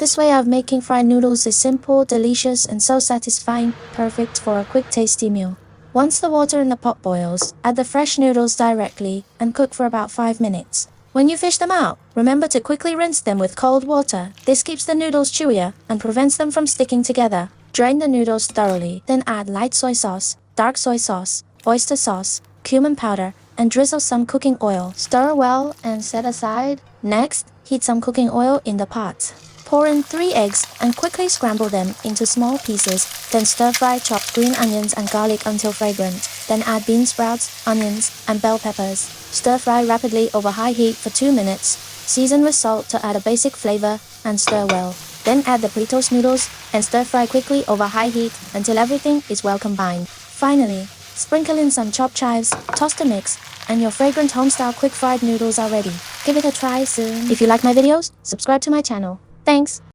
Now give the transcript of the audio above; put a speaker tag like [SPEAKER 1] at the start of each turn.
[SPEAKER 1] This way of making fried noodles is simple, delicious, and so satisfying, perfect for a quick tasty meal. Once the water in the pot boils, add the fresh noodles directly and cook for about 5 minutes. When you fish them out, remember to quickly rinse them with cold water. This keeps the noodles chewier and prevents them from sticking together. Drain the noodles thoroughly, then add light soy sauce, dark soy sauce, oyster sauce, cumin powder, and drizzle some cooking oil. Stir well and set aside. Next, heat some cooking oil in the pot. Pour in 3 eggs and quickly scramble them into small pieces. Then stir-fry chopped green onions and garlic until fragrant. Then add bean sprouts, onions, and bell peppers. Stir-fry rapidly over high heat for 2 minutes. Season with salt to add a basic flavor and stir well. Then add the pre-tossed noodles and stir-fry quickly over high heat until everything is well combined. Finally, sprinkle in some chopped chives, toss the mix, and your fragrant home-style quick fried noodles are ready. Give it a try soon. If you like my videos, subscribe to my channel. Thanks.